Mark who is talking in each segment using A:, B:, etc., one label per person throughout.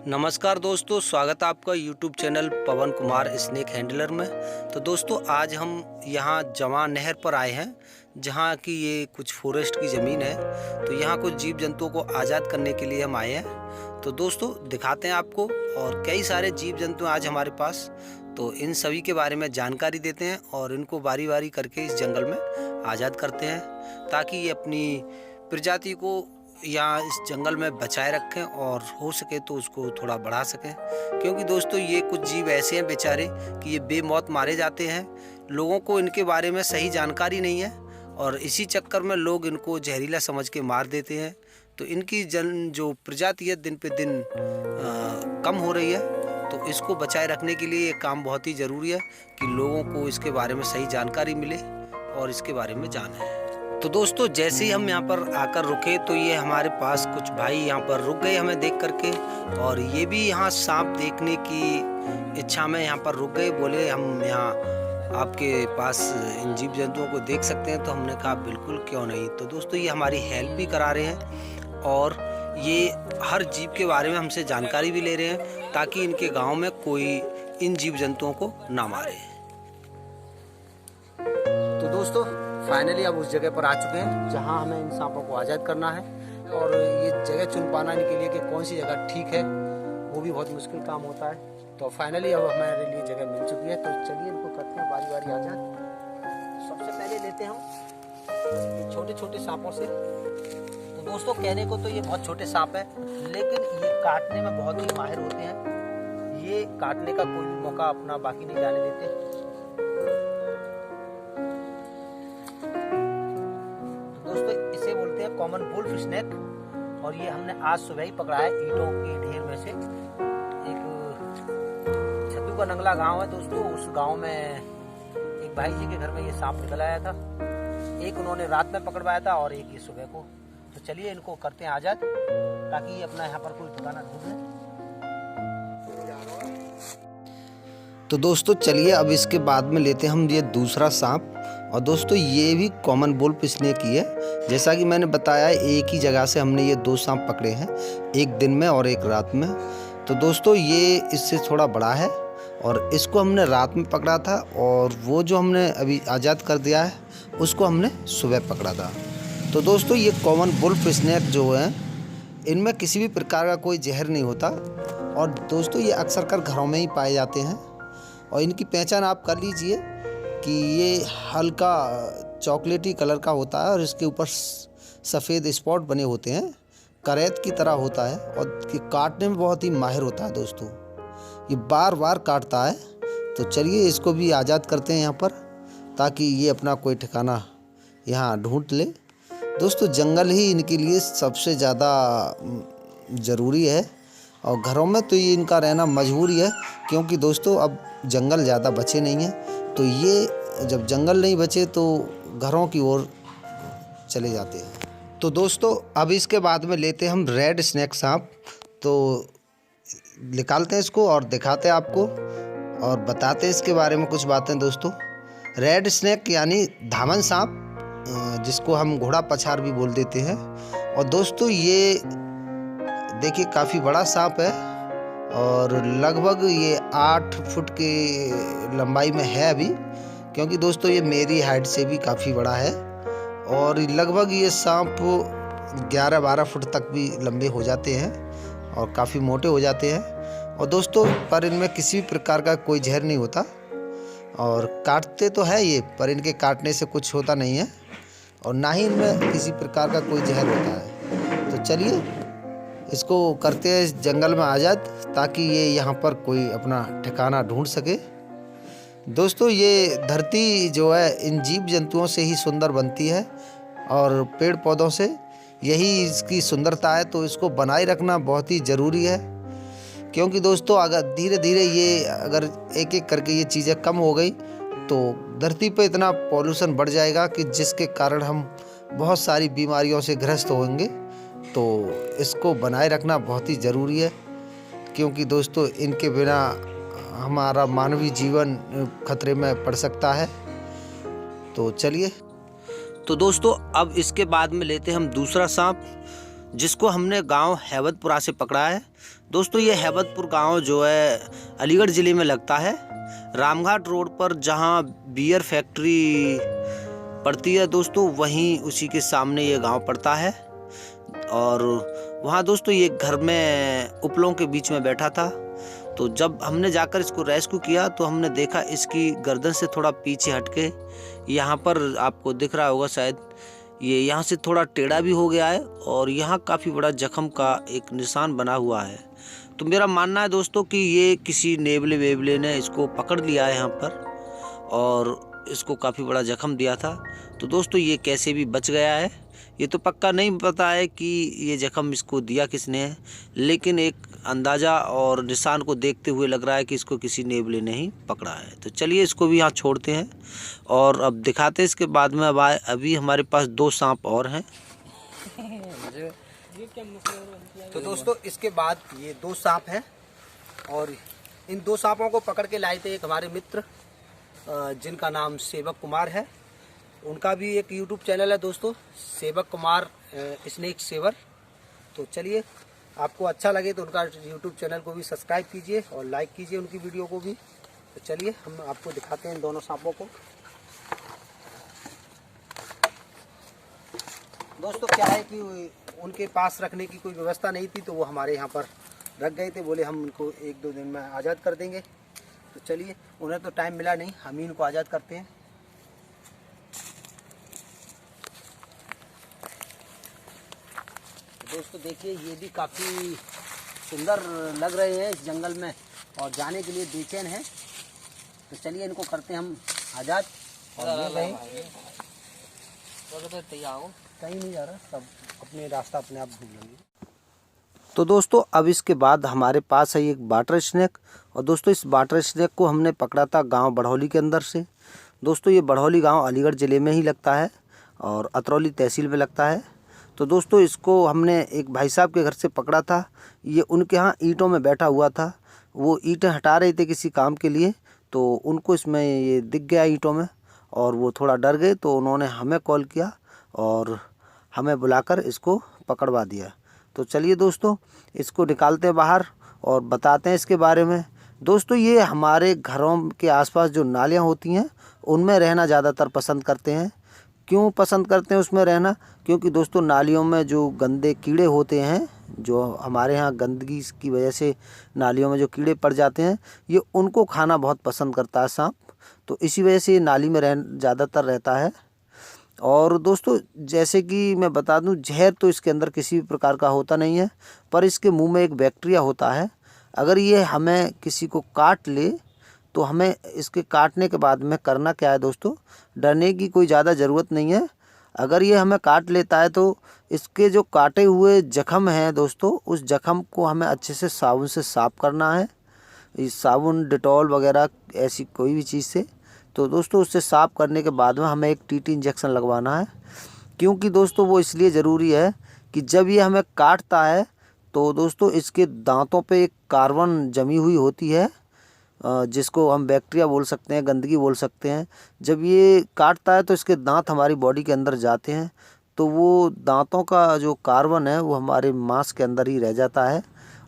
A: नमस्कार दोस्तों, स्वागत है आपका YouTube चैनल पवन कुमार स्नेक हैंडलर में। तो दोस्तों आज हम यहाँ जवां नहर पर आए हैं, जहाँ की ये कुछ फॉरेस्ट की ज़मीन है। तो यहाँ कुछ जीव जंतुओं को आज़ाद करने के लिए हम आए हैं। तो दोस्तों दिखाते हैं आपको, और कई सारे जीव जंतु आज हमारे पास। तो इन सभी के बारे में जानकारी देते हैं और इनको बारी बारी करके इस जंगल में आज़ाद करते हैं, ताकि ये अपनी प्रजाति को यहाँ इस जंगल में बचाए रखें और हो सके तो उसको थोड़ा बढ़ा सकें। क्योंकि दोस्तों ये कुछ जीव ऐसे हैं बेचारे कि ये बेमौत मारे जाते हैं। लोगों को इनके बारे में सही जानकारी नहीं है और इसी चक्कर में लोग इनको जहरीला समझ के मार देते हैं। तो इनकी जो प्रजाति है दिन पे दिन कम हो रही है। तो इसको बचाए रखने के लिए ये काम बहुत ही ज़रूरी है कि लोगों को इसके बारे में सही जानकारी मिले और इसके बारे में जाने। तो दोस्तों जैसे ही हम यहाँ पर आकर रुके तो ये हमारे पास कुछ भाई यहाँ पर रुक गए हमें देख करके, और ये भी यहाँ सांप देखने की इच्छा में यहाँ पर रुक गए। बोले हम यहाँ आपके पास इन जीव जंतुओं को देख सकते हैं। तो हमने कहा बिल्कुल, क्यों नहीं। तो दोस्तों ये हमारी हेल्प भी करा रहे हैं और ये हर जीव के बारे में हमसे जानकारी भी ले रहे हैं, ताकि इनके गाँव में कोई इन जीव जंतुओं को ना मारे। तो दोस्तों फाइनली अब उस जगह पर आ चुके हैं जहां हमें इन सांपों को आज़ाद करना है। और ये जगह चुन पाना इनके लिए कि कौन सी जगह ठीक है, वो भी बहुत मुश्किल काम होता है। तो फाइनली अब हमारे लिए जगह मिल चुकी है। तो चलिए इनको करते हैं बारी बारी आज़ाद। सबसे पहले लेते हैं हम छोटे छोटे सांपों से। तो दोस्तों कहने को तो ये बहुत छोटे सांप है, लेकिन ये काटने में बहुत ही माहिर होते हैं। ये काटने का कोई भी मौका अपना बाकी नहीं जाने देते। इसे बोलते हैं कॉमन वुल्फ स्नेक, और ये हमने आज सुबह ही पकड़ा है ईंटों के ढेर में से। एक छत्तू का नंगला गांव है दोस्तों, उस गांव में एक भाई जी के घर में ये सांप निकल आया था। एक उन्होंने रात में पकड़वाया था और एक ये सुबह को। तो चलिए इनको करते हैं आज़ाद, ताकि ये अपना यहाँ पर कोई ठिकाना ढूंढ ले। तो दोस्तों चलिए अब इसके बाद में लेते हैं हम ये दूसरा सांप। और दोस्तों ये भी कॉमन वुल्फ स्नेक ही है। जैसा कि मैंने बताया एक ही जगह से हमने ये दो सांप पकड़े हैं, एक दिन में और एक रात में। तो दोस्तों ये इससे थोड़ा बड़ा है और इसको हमने रात में पकड़ा था, और वो जो हमने अभी आज़ाद कर दिया है उसको हमने सुबह पकड़ा था। तो दोस्तों ये कॉमन वुल्फ स्नेक जो है, इनमें किसी भी प्रकार का कोई जहर नहीं होता। और दोस्तों ये अक्सर कर घरों में ही पाए जाते हैं। और इनकी पहचान आप कर लीजिए कि ये हल्का चॉकलेटी कलर का होता है और इसके ऊपर सफ़ेद स्पॉट बने होते हैं, करैत की तरह होता है, और ये काटने में बहुत ही माहिर होता है दोस्तों। ये बार बार काटता है। तो चलिए इसको भी आज़ाद करते हैं यहाँ पर, ताकि ये अपना कोई ठिकाना यहाँ ढूंढ ले। दोस्तों जंगल ही इनके लिए सबसे ज़्यादा ज़रूरी है, और घरों में तो ये इनका रहना मजबूरी है, क्योंकि दोस्तों अब जंगल ज़्यादा बचे नहीं हैं। तो ये जब जंगल नहीं बचे तो घरों की ओर चले जाते हैं। तो दोस्तों अब इसके बाद में लेते हैं हम रेड स्नेक सांप। तो निकालते हैं इसको और दिखाते हैं आपको और बताते हैं इसके बारे में कुछ बातें। दोस्तों रेड स्नेक यानी धामन सांप, जिसको हम घोड़ा पछाड़ भी बोल देते हैं। और दोस्तों ये देखिए काफ़ी बड़ा सांप है, और लगभग ये 8 फुट की लंबाई में है अभी, क्योंकि दोस्तों ये मेरी हाइट से भी काफ़ी बड़ा है। और लगभग ये सांप 11-12 फुट तक भी लंबे हो जाते हैं और काफ़ी मोटे हो जाते हैं। और दोस्तों पर इनमें किसी भी प्रकार का कोई जहर नहीं होता, और काटते तो है ये, पर इनके काटने से कुछ होता नहीं है, और ना ही इनमें किसी प्रकार का कोई जहर होता है। तो चलिए इसको करते हैं इस जंगल में आज़ाद, ताकि ये यहाँ पर कोई अपना ठिकाना ढूंढ सके। दोस्तों ये धरती जो है इन जीव जंतुओं से ही सुंदर बनती है, और पेड़ पौधों से, यही इसकी सुंदरता है। तो इसको बनाए रखना बहुत ही ज़रूरी है, क्योंकि दोस्तों अगर धीरे धीरे ये अगर एक एक करके ये चीज़ें कम हो गई तो धरती पे इतना पॉल्यूशन बढ़ जाएगा कि जिसके कारण हम बहुत सारी बीमारियों से ग्रस्त होंगे। तो इसको बनाए रखना बहुत ही ज़रूरी है, क्योंकि दोस्तों इनके बिना हमारा मानवीय जीवन खतरे में पड़ सकता है। तो चलिए, तो दोस्तों अब इसके बाद में लेते हैं हम दूसरा सांप। जिसको हमने गांव हैबतपुरा से पकड़ा है। दोस्तों ये हैबतपुर गांव जो है अलीगढ़ ज़िले में लगता है। रामघाट रोड पर जहां बियर फैक्ट्री पड़ती है दोस्तों, वहीं उसी के सामने ये गांव पड़ता है। और वहाँ दोस्तों ये घर में उपलों के बीच में बैठा था। तो जब हमने जाकर इसको रेस्क्यू किया तो हमने देखा इसकी गर्दन से थोड़ा पीछे हटके, यहाँ पर आपको दिख रहा होगा शायद, ये यहाँ से थोड़ा टेढ़ा भी हो गया है और यहाँ काफ़ी बड़ा जख्म का एक निशान बना हुआ है। तो मेरा मानना है दोस्तों कि ये किसी नेवले वेवले ने इसको पकड़ लिया है यहाँ पर और इसको काफ़ी बड़ा जख्म दिया था। तो दोस्तों ये कैसे भी बच गया है, ये तो पक्का नहीं पता है कि ये जख्म इसको दिया किसने है, लेकिन एक अंदाज़ा और निशान को देखते हुए लग रहा है कि इसको किसी नेवले ने ही पकड़ा है। तो चलिए इसको भी यहाँ छोड़ते हैं और अब दिखाते हैं इसके बाद में। अब अभी हमारे पास 2 सांप और हैं। तो दोस्तों इसके बाद ये 2 सांप हैं और इन 2 सांपों को पकड़ के लाए थे एक हमारे मित्र जिनका नाम सेवक कुमार है। उनका भी एक YouTube चैनल है दोस्तों, सेवक कुमार स्नेक सेवर। तो चलिए आपको अच्छा लगे तो उनका YouTube चैनल को भी सब्सक्राइब कीजिए और लाइक कीजिए उनकी वीडियो को भी। तो चलिए हम आपको दिखाते हैं इन दोनों सांपों को। दोस्तों क्या है कि उनके पास रखने की कोई व्यवस्था नहीं थी, तो वो हमारे यहाँ पर रख गए थे। बोले हम उनको 1-2 दिन में आज़ाद कर देंगे। तो चलिए, उन्हें तो टाइम मिला नहीं, हम ही इनको आज़ाद करते हैं। दोस्तों देखिए ये भी काफ़ी सुंदर लग रहे हैं इस जंगल में और जाने के लिए बेचैन हैं। तो चलिए इनको करते हैं हम आज़ाद। और कहीं नहीं जा रहा, सब अपने रास्ता अपने आप ढूंढ लेंगे। तो दोस्तों अब इसके बाद हमारे पास है एक वाटर स्नेक। और दोस्तों इस वाटर स्नेक को हमने पकड़ा था गांव बढ़ौली के अंदर से। दोस्तों ये बढ़ौली गांव अलीगढ़ ज़िले में ही लगता है और अतरौली तहसील में लगता है। तो दोस्तों इसको हमने एक भाई साहब के घर से पकड़ा था। ये उनके यहाँ ईंटों में बैठा हुआ था, वो ईंटें हटा रहे थे किसी काम के लिए, तो उनको इसमें ये दिख गया ईंटों में और वो थोड़ा डर गए। तो उन्होंने हमें कॉल किया और हमें बुलाकर इसको पकड़वा दिया। तो चलिए दोस्तों इसको निकालते हैं बाहर और बताते हैं इसके बारे में। दोस्तों ये हमारे घरों के आसपास जो नालियाँ होती हैं उनमें रहना ज़्यादातर पसंद करते हैं। क्यों पसंद करते हैं उसमें रहना? क्योंकि दोस्तों नालियों में जो गंदे कीड़े होते हैं, जो हमारे यहाँ गंदगी की वजह से नालियों में जो कीड़े पड़ जाते हैं, ये उनको खाना बहुत पसंद करता है सांप। तो इसी वजह से ये नाली में ज़्यादातर रहता है। और दोस्तों जैसे कि मैं बता दूं, जहर तो इसके अंदर किसी भी प्रकार का होता नहीं है, पर इसके मुंह में एक बैक्टीरिया होता है। अगर ये हमें किसी को काट ले तो हमें इसके काटने के बाद में करना क्या है दोस्तों, डरने की कोई ज़्यादा ज़रूरत नहीं है। अगर ये हमें काट लेता है तो इसके जो काटे हुए जख्म हैं दोस्तों, उस जख्म को हमें अच्छे से साबुन से साफ़ करना है। इस साबुन, डेटॉल वगैरह ऐसी कोई भी चीज़ से। तो दोस्तों उससे साफ़ करने के बाद में हमें एक टीटी इंजेक्शन लगवाना है। क्योंकि दोस्तों वो इसलिए ज़रूरी है कि जब ये हमें काटता है तो दोस्तों इसके दांतों पे एक कार्बन जमी हुई होती है, जिसको हम बैक्टीरिया बोल सकते हैं, गंदगी बोल सकते हैं। जब ये काटता है तो इसके दांत हमारी बॉडी के अंदर जाते हैं, तो वो दांतों का जो कार्बन है वो हमारे मांस के अंदर ही रह जाता है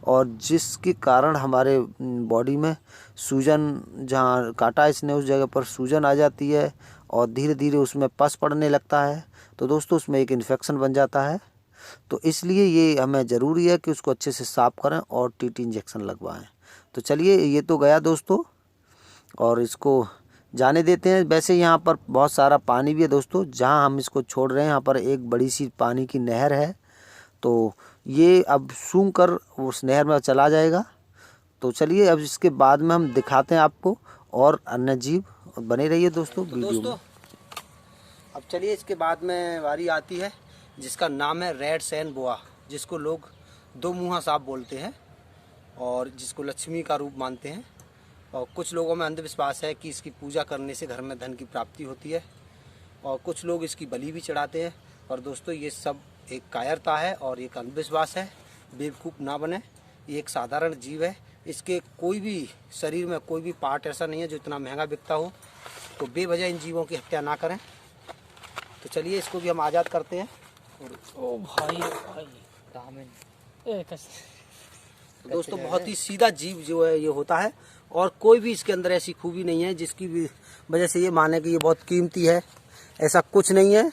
A: और जिसके कारण हमारे बॉडी में सूजन, जहाँ काटा इसने उस जगह पर सूजन आ जाती है और धीरे धीरे उसमें पस पड़ने लगता है। तो दोस्तों उसमें एक इन्फेक्शन बन जाता है। तो इसलिए ये हमें ज़रूरी है कि उसको अच्छे से साफ़ करें और टीटी इंजेक्शन लगवाएं। तो चलिए ये तो गया दोस्तों और इसको जाने देते हैं। वैसे यहाँ पर बहुत सारा पानी भी है दोस्तों, जहाँ हम इसको छोड़ रहे हैं यहाँ पर एक बड़ी सी पानी की नहर है। तो ये अब सूंघ कर उस नहर में चला जाएगा। तो चलिए अब इसके बाद में हम दिखाते हैं आपको और अन्य जीव। बने रहिए दोस्तों वीडियो में। अब चलिए इसके बाद में बारी आती है जिसका नाम है रेड सैन बोआ, जिसको लोग 2 मुँहा सांप बोलते हैं और जिसको लक्ष्मी का रूप मानते हैं। और कुछ लोगों में अंधविश्वास है कि इसकी पूजा करने से घर में धन की प्राप्ति होती है और कुछ लोग इसकी बलि भी चढ़ाते हैं। और दोस्तों ये सब एक कायरता है और एक अंधविश्वास है, बेवकूफ़ ना बने। ये एक साधारण जीव है, इसके कोई भी शरीर में कोई भी पार्ट ऐसा नहीं है जो इतना महंगा बिकता हो। तो बेवजह इन जीवों की हत्या ना करें। तो चलिए इसको भी हम आज़ाद करते हैं।
B: ओ भाई भाई
A: तो दोस्तों बहुत ही सीधा जीव जो है ये होता है, और कोई भी इसके अंदर ऐसी खूबी नहीं है जिसकी वजह से ये माने कि ये बहुत कीमती है। ऐसा कुछ नहीं है।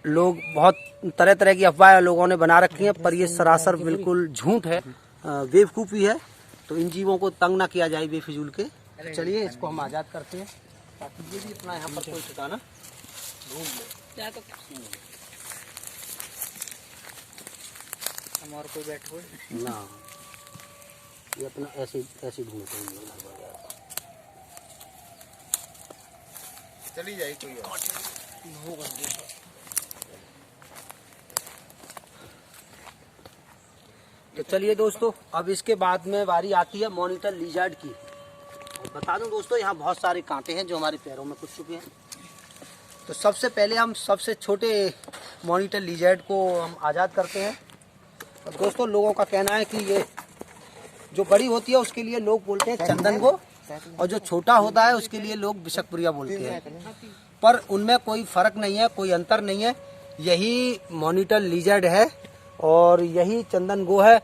A: लोग बहुत तरह तरह की अफवाहें लोगों ने बना रखी हैं, पर ये सरासर बिल्कुल झूठ है, बेवकूफ़ी है। तो इन जीवों को तंग ना किया जाए बेफिजूल के। तो चलिए इसको हम आज़ाद करते हैं ताकि ये भी अपना यहाँ पर कोई ठिकाना ढूंढ ले। हम और कोई बैठो ना, ये अपना ऐसे ऐसे ढूंढते हैं।
B: चली जाए कोई और।
A: तो चलिए दोस्तों, अब इसके बाद में बारी आती है मॉनिटर लिजर्ड की। और बता दूं दोस्तों, यहाँ बहुत सारे कांटे हैं जो हमारे पैरों में घुस चुके हैं। तो सबसे पहले हम सबसे छोटे मॉनिटर लिजर्ड को हम आज़ाद करते हैं। और दोस्तों लोगों का कहना है कि ये जो बड़ी होती है उसके लिए लोग बोलते हैं चंदन गो, और जो छोटा होता है उसके लिए लोग बिशकप्रिया बोलते हैं। पर उनमें कोई फर्क नहीं है, कोई अंतर नहीं है। यही मॉनिटर लिजर्ड है और यही चंदन गो है।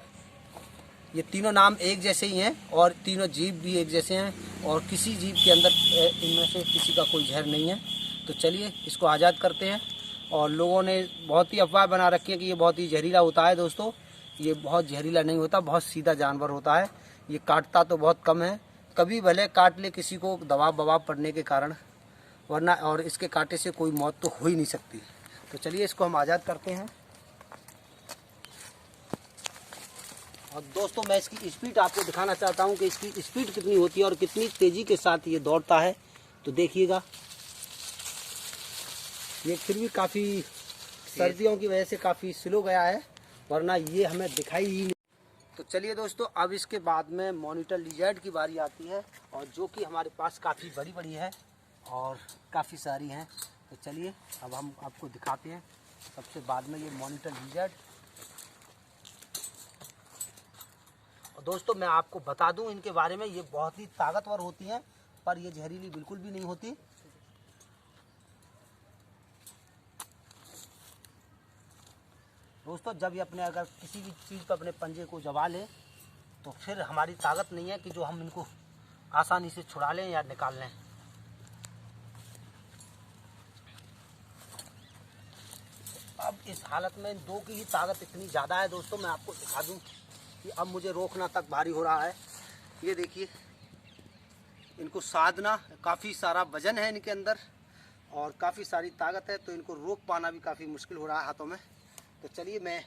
A: ये तीनों नाम एक जैसे ही हैं और तीनों जीव भी एक जैसे हैं, और किसी जीव के अंदर इनमें से किसी का कोई जहर नहीं है। तो चलिए इसको आज़ाद करते हैं। और लोगों ने बहुत ही अफवाह बना रखी है कि ये बहुत ही जहरीला होता है। दोस्तों ये बहुत जहरीला नहीं होता, बहुत सीधा जानवर होता है। ये काटता तो बहुत कम है, कभी भले काट ले किसी को दबाव बवाब पड़ने के कारण, वरना और इसके कांटे से कोई मौत तो हो ही नहीं सकती। तो चलिए इसको हम आज़ाद करते हैं। और दोस्तों मैं इसकी स्पीड आपको दिखाना चाहता हूं कि इसकी स्पीड कितनी होती है और कितनी तेज़ी के साथ ये दौड़ता है। तो देखिएगा, ये फिर भी काफ़ी सर्दियों की वजह से काफ़ी स्लो गया है, वरना ये हमें दिखाई ही नहीं। तो चलिए दोस्तों, अब इसके बाद में मॉनिटर लिजर्ड की बारी आती है, और जो कि हमारे पास काफ़ी बड़ी बड़ी है और काफ़ी सारी हैं। तो चलिए अब हम आपको दिखाते हैं सबसे बाद में ये मॉनिटर लिजर्ड। और दोस्तों मैं आपको बता दूं इनके बारे में, ये बहुत ही ताकतवर होती हैं, पर ये जहरीली बिल्कुल भी नहीं होती। दोस्तों जब ये अपने अगर किसी भी चीज़ पर अपने पंजे को जमा लें तो फिर हमारी ताकत नहीं है कि जो हम इनको आसानी से छुड़ा लें या निकाल लें। अब इस हालत में इन दो की ही ताकत इतनी ज़्यादा है दोस्तों, मैं आपको दिखा दूं कि अब मुझे रोकना तक भारी हो रहा है। ये देखिए, इनको साधना, काफ़ी सारा वजन है इनके अंदर और काफ़ी सारी ताकत है, तो इनको रोक पाना भी काफ़ी मुश्किल हो रहा है हाथों में। तो चलिए मैं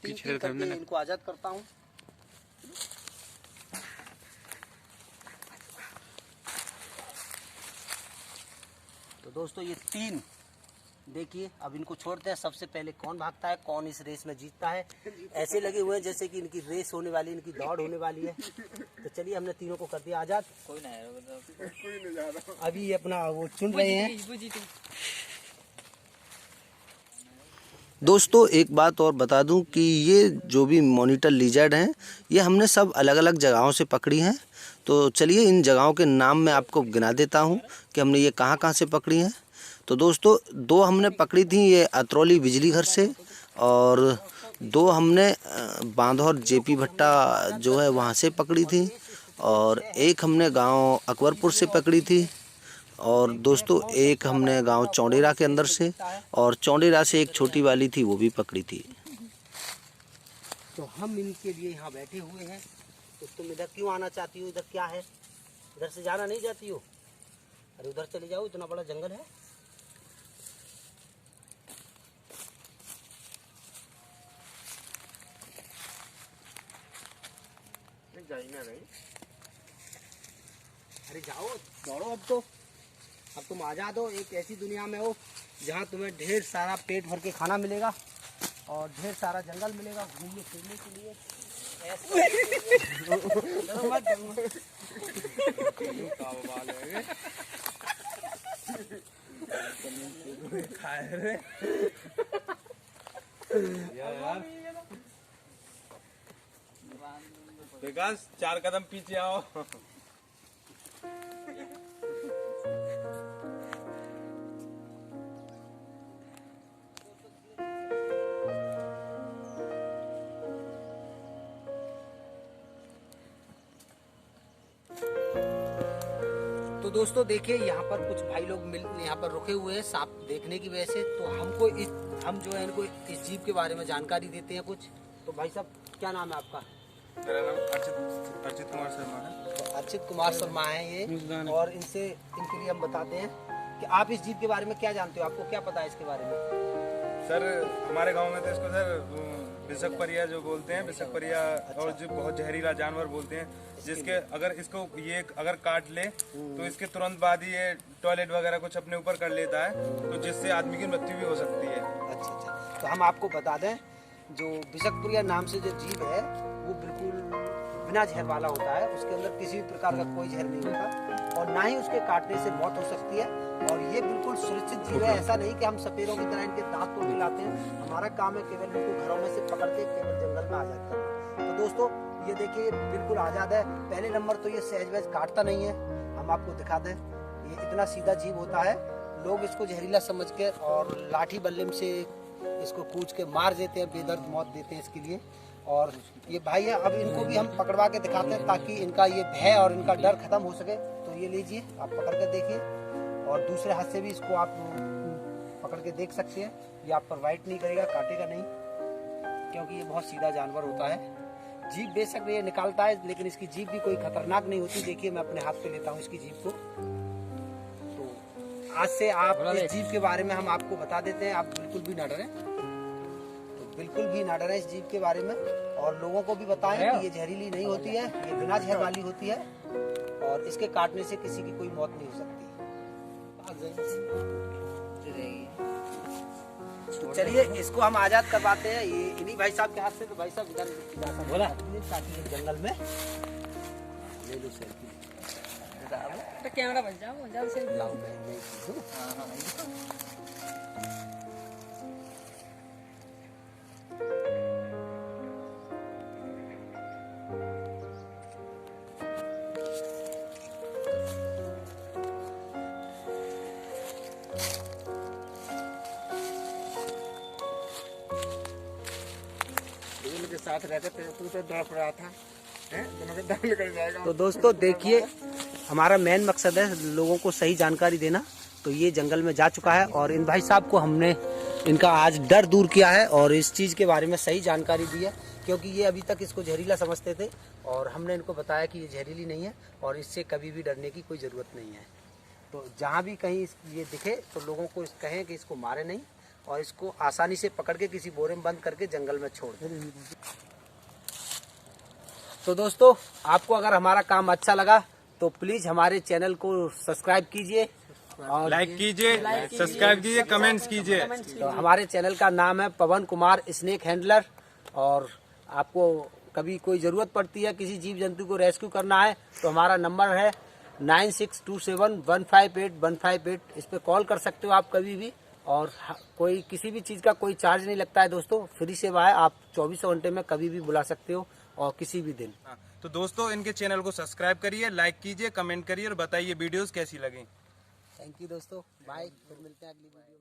A: तीन करके इनको आज़ाद करता हूँ। तो दोस्तों ये तीन देखिए, अब इनको छोड़ते हैं। सबसे पहले कौन भागता है, कौन इस रेस में जीतता है। ऐसे लगे हुए हैं जैसे कि इनकी रेस होने वाली, इनकी दौड़ होने वाली है। तो चलिए हमने तीनों को कर दिया आज़ाद। कोई नहीं जा रहा। अभी ये अपना वो चुन रहे हैं। दोस्तों एक बात और बता दूं कि ये जो भी मॉनिटर लिजर्ड हैं, ये हमने सब अलग अलग जगहों से पकड़ी हैं। तो चलिए इन जगहों के नाम मैं आपको गिना देता हूं कि हमने ये कहां कहां से पकड़ी हैं। तो दोस्तों दो हमने पकड़ी थी ये अतरौली बिजली घर से, और दो हमने बांधौर जेपी भट्टा जो है वहाँ से पकड़ी थी, और एक हमने गांव अकबरपुर से पकड़ी थी, और दोस्तों एक हमने गांव चौडेरा के अंदर से, और चौडेरा से एक छोटी वाली थी वो भी पकड़ी थी। तो हम इनके लिए यहाँ बैठे हुए हैं। तो तुम इधर क्यों आना चाहती हो? इधर क्या है? इधर से जाना नहीं चाहती हो? अरे उधर चले जाओ, इतना बड़ा जंगल है। नहीं, अरे जाओ, दौड़ो। अब तुम आज़ाद हो, एक ऐसी दुनिया में हो जहाँ तुम्हें ढेर सारा पेट भर के खाना मिलेगा और ढेर सारा जंगल मिलेगा घूमने फिरने के लिए।
B: विकास 4 कदम पीछे आओ।
A: तो दोस्तों देखिए यहाँ पर कुछ भाई लोग यहाँ पर रुके हुए हैं सांप देखने की वजह से। तो हम जो है इनको इस जीव के बारे में जानकारी देते हैं कुछ। तो भाई साहब क्या नाम है आपका?
B: मेरा नाम अर्चित कुमार शर्मा है।
A: तो अर्चित कुमार शर्मा है ये, और इनके लिए हम बताते हैं कि आप इस जीव के बारे में क्या जानते हो, आपको क्या पता है इसके बारे में?
B: सर हमारे गांव में तो इसको सर बिसकपरिया जो बोलते हैं, बिसकपरिया और जो बहुत जहरीला जानवर बोलते हैं, जिसके अगर इसको ये अगर काट ले तो इसके तुरंत बाद ही ये टॉयलेट वगैरह कुछ अपने ऊपर कर लेता है, तो जिससे आदमी की मृत्यु भी हो सकती है।
A: अच्छा, तो हम आपको बता दें जो बिसकपुरिया नाम से जो जीव है वो बिल्कुल बिना जहर वाला होता है। उसके अंदर किसी भी प्रकार का कोई जहर नहीं होता और ना ही उसके काटने से मौत हो सकती है। और ये बिल्कुल सुरक्षित जीव है। ऐसा नहीं कि हम सपेरों की तरह इनके दांत तोड़ के लाते हैं। हमारा काम है केवल इनको घरों में से पकड़ के केवल जंगल में आजाद करना। तो दोस्तों ये देखिए बिल्कुल आजाद है। पहले नंबर तो ये सहज वहज काटता नहीं है। हम आपको दिखा दें, ये इतना सीधा जीव होता है। लोग इसको जहरीला समझ के और लाठी बल्लेम से इसको कूच के मार देते हैं, बेदर्द मौत देते हैं इसके लिए। और ये भाई है, अब इनको भी हम पकड़वा के दिखाते हैं ताकि इनका ये भय और इनका डर खत्म हो सके। तो ये लीजिए, आप पकड़ कर देखिए और दूसरे हाथ से भी इसको आप पकड़ के देख सकते हैं। ये आप पर वाइट नहीं करेगा, काटेगा नहीं, क्योंकि ये बहुत सीधा जानवर होता है। जीभ बेशक ये निकालता है लेकिन इसकी जीभ भी कोई खतरनाक नहीं होती। देखिए मैं अपने हाथ पे लेता हूँ इसकी जीभ को। तो आज से आप इस जीभ के बारे में हम आपको बता देते हैं, आप बिल्कुल भी ना डरें। तो बिल्कुल भी ना डरें इस जीभ के बारे में, और लोगों को भी बताएं कि ये जहरीली नहीं होती है, ये बिना जहर वाली होती है और इसके काटने से किसी की कोई मौत नहीं हो सकती। तो चलिए इसको हम आजाद करवाते हैं, ये इन्हीं भाई साहब के हाथ से। तो भाई साहब इधर बोला जंगल में ले लो सेल्फी।
C: तो कैमरा बच जाओ जल्द से
A: लाओ मैं नहीं खींचूं।
B: के साथ रहते थे, तू तो डर रहा था, दोनों के दम निकल जाएगा।
A: तो दोस्तों देखिए हमारा मेन मकसद है लोगों को सही जानकारी देना। तो ये जंगल में जा चुका है और इन भाई साहब को हमने इनका आज डर दूर किया है और इस चीज़ के बारे में सही जानकारी दी है, क्योंकि ये अभी तक इसको जहरीला समझते थे और हमने इनको बताया कि ये जहरीली नहीं है और इससे कभी भी डरने की कोई ज़रूरत नहीं है। तो जहाँ भी कहीं ये दिखे तो लोगों को कहें कि इसको मारे नहीं और इसको आसानी से पकड़ के किसी बोरे में बंद करके जंगल में छोड़ दें। तो दोस्तों आपको अगर हमारा काम अच्छा लगा तो प्लीज हमारे चैनल को सब्सक्राइब कीजिए और
B: लाइक कीजिए, सब्सक्राइब कीजिए, कमेंट्स कीजिए।
A: तो हमारे चैनल का नाम है पवन कुमार स्नेक हैंडलर। और आपको कभी कोई ज़रूरत पड़ती है किसी जीव जंतु को रेस्क्यू करना है तो हमारा नंबर है 9627158158। इस पर कॉल कर सकते हो आप कभी भी, और कोई किसी भी चीज़ का कोई चार्ज नहीं लगता है दोस्तों, फ्री सेवा है। आप 24 घंटे में कभी भी बुला सकते हो और किसी भी दिन।
B: तो दोस्तों इनके चैनल को सब्सक्राइब करिए, लाइक कीजिए, कमेंट करिए और बताइए वीडियोस कैसी लगी।
A: थैंक यू दोस्तों, बाय, फिर मिलते हैं अगली वीडियो में।